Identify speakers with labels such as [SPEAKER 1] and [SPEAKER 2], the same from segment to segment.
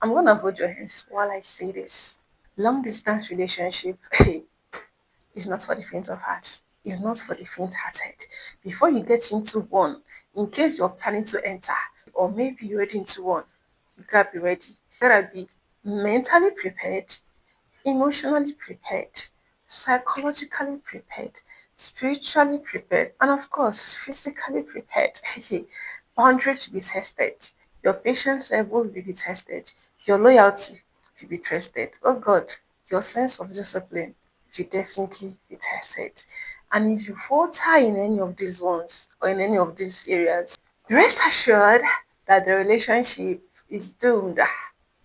[SPEAKER 1] I'm gonna hold your hands while I say this. Long distance relationship is not for the faint of heart. It's not for the faint hearted. Before you get into one, in case you're planning to enter, or maybe you're already into one, you gotta be ready. You gotta be mentally prepared, emotionally prepared, psychologically prepared, spiritually prepared, and of course, physically prepared. Boundaries to be tested. Your patience level will be tested. Your loyalty will be tested. Oh God, your sense of discipline will definitely be tested. And if you falter in any of these ones or in any of these areas, rest assured that the relationship is doomed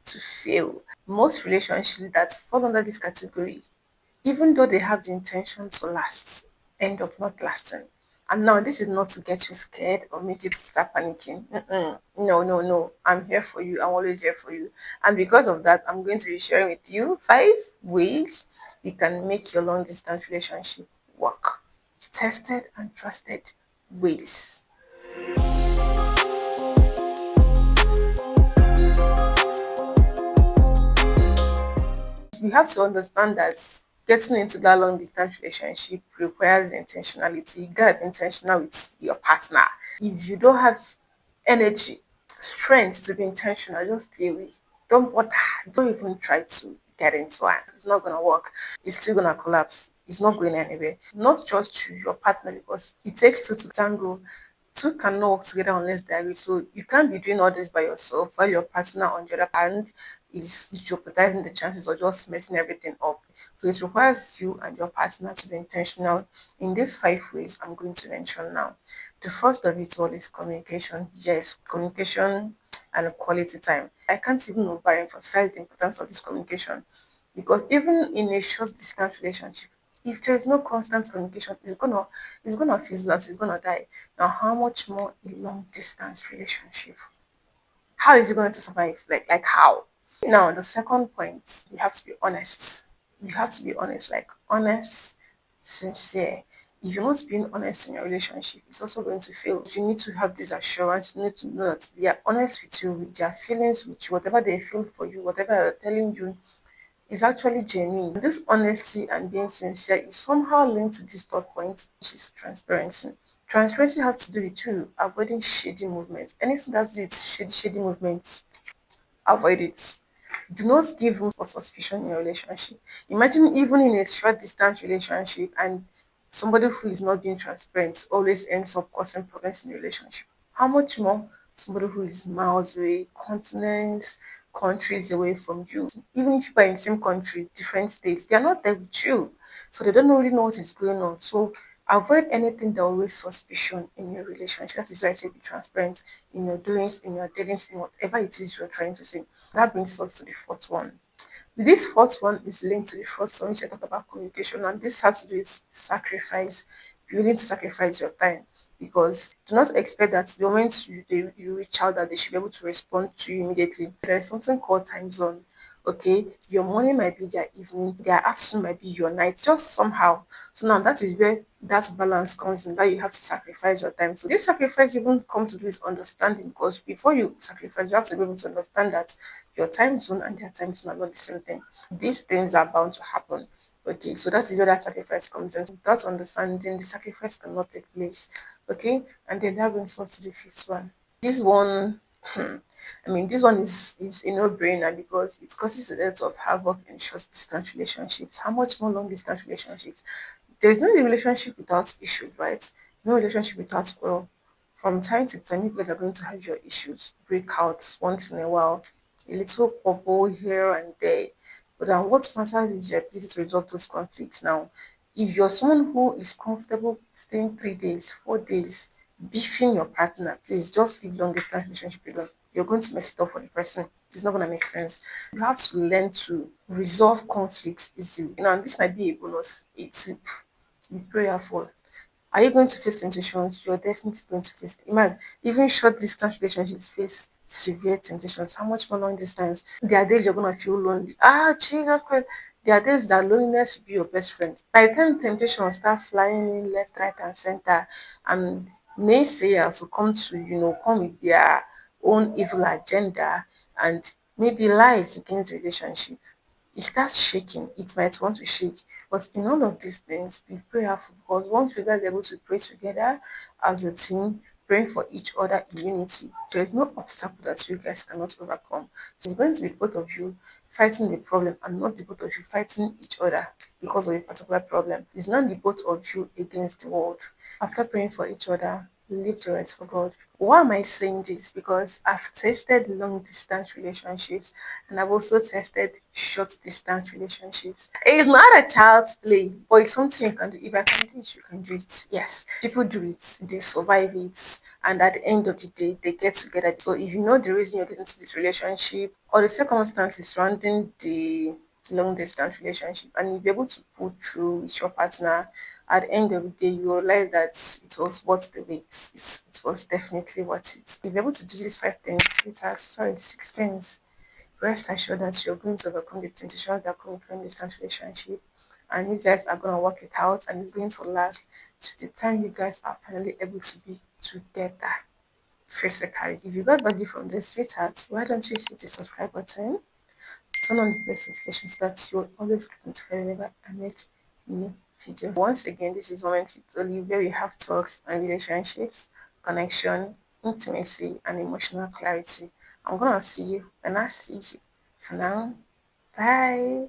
[SPEAKER 1] to fail. Most relationships that fall under this category, even though they have the intention to last, end up not lasting. And now, this is not to get you scared or make you to start panicking. No, no, no. I'm here for you. I'm always here for you. And because of that, I'm going to be sharing with you 5 ways you can make your long distance relationship work. Tested and trusted ways. We have to understand that getting into that long distance relationship requires intentionality. You gotta be intentional with your partner. If you don't have energy, strength to be intentional, just stay away. Don't bother. Don't even try to get into one. It's not gonna work. It's still gonna collapse. It's not going anywhere. Not just to your partner, because it takes two to tango. Two cannot work together unless they agree. So you can't be doing all this by yourself while your partner on the other hand is jeopardizing the chances or just messing everything up. So it requires you and your partner to be intentional in these 5 ways I'm going to mention now. The first of it all is communication. Yes, communication and quality time. I can't even overemphasize the importance of this communication, because even in a short distance relationship, if there is no constant communication, it's gonna fizzle out, it's gonna die. Now, how much more a long distance relationship? How is it going to survive? Like how? Now, the second point, you have to be honest. You have to be honest, like honest, sincere. If you're not being honest in your relationship, it's also going to fail. You need to have this assurance. You need to know that they are honest with you, with their feelings, with you, whatever they feel for you, whatever they're telling you is actually genuine. This honesty and being sincere is somehow linked to this third point, which is transparency. Transparency has to do with you avoiding shady movements. Anything that has to do with shady movements, avoid it. Do not give room for suspicion in your relationship. Imagine even in a short distance relationship and somebody who is not being transparent always ends up causing problems in the relationship. How much more somebody who is miles away, continents, countries away from you? Even if you are in the same country, different states, they are not there with you. So they don't really know what is going on. So avoid anything that will raise suspicion in your relationship. That is why I say be transparent in your doings, in your dealings, in whatever it is you're trying to say. That brings us to the fourth one. This fourth one is linked to the first one, which I talked about communication, and this has to do with sacrifice. Be willing to sacrifice your time, because do not expect that the moment you reach out that they should be able to respond to you immediately. There is something called time zone. Okay, your morning might be their evening, their afternoon might be your night, just somehow. So now that is where that balance comes in, that you have to sacrifice your time. So this sacrifice even comes to do with understanding, because before you sacrifice, you have to be able to understand that your time zone and their time zone are not the same thing. These things are bound to happen. Okay, so that is where that sacrifice comes in. Without understanding, the sacrifice cannot take place. Okay, and then that brings us to the fifth one. This one, this one is a no-brainer, because it causes a lot of havoc in short distance relationships. How much more long distance relationships? There is no relationship without issues, right? No relationship without quarrel. From time to time, you guys are going to have your issues, breakouts once in a while, a little bubble here and there. But then what matters is your ability to resolve those conflicts. Now, if you're someone who is comfortable staying 3 days, 4 days, beefing your partner, please just leave long distance relationship alone. You're going to mess it up for the person. It's not going to make sense. You have to learn to resolve conflicts easily. Now, this might be a bonus, a tip. Be prayerful. Are you going to face temptations? You're definitely going to face. Imagine, even short distance relationships face severe temptations. How much more long distance? There are days you're gonna feel lonely. Ah, Jesus Christ. There are days that loneliness will be your best friend. By the time temptations start flying in left, right, and center, and naysayers will come with their own evil agenda, and maybe lies against the relationship. It starts shaking, it might want to shake. But in all of these things, be prayerful because once you guys are able to pray together as a team, praying for each other in unity, there is no obstacle that you guys cannot overcome. So it's going to be both of you fighting the problem and not the both of you fighting each other because of a particular problem. It's not the both of you against the world. After praying for each other, leave the rest for God. Why am I saying this? Because I've tested long distance relationships and I've also tested short distance relationships. It's not a child's play, but it's something you can do. If I can do it, you can do it. Yes, people do it, they survive it, and at the end of the day, they get together. So if you know the reason you're getting into this relationship or the circumstances surrounding the long distance relationship, and if you're able to pull through with your partner, at the end of the day, you realize that it was worth the wait. It was definitely worth it. If you're able to do these 5 things, sorry, 6 things, rest assured that you're going to overcome the temptations that come with long distance relationship, and you guys are going to work it out, and it's going to last to the time you guys are finally able to be together physically. If you got value from this, sweetheart, why don't you hit the subscribe button? Turn on the bell notification so that you'll always get notified whenever I make new videos. Once again, this is Moment with Oli, where we have talks and relationships, connection, intimacy, and emotional clarity. I'm gonna see you when I see you. For now, bye.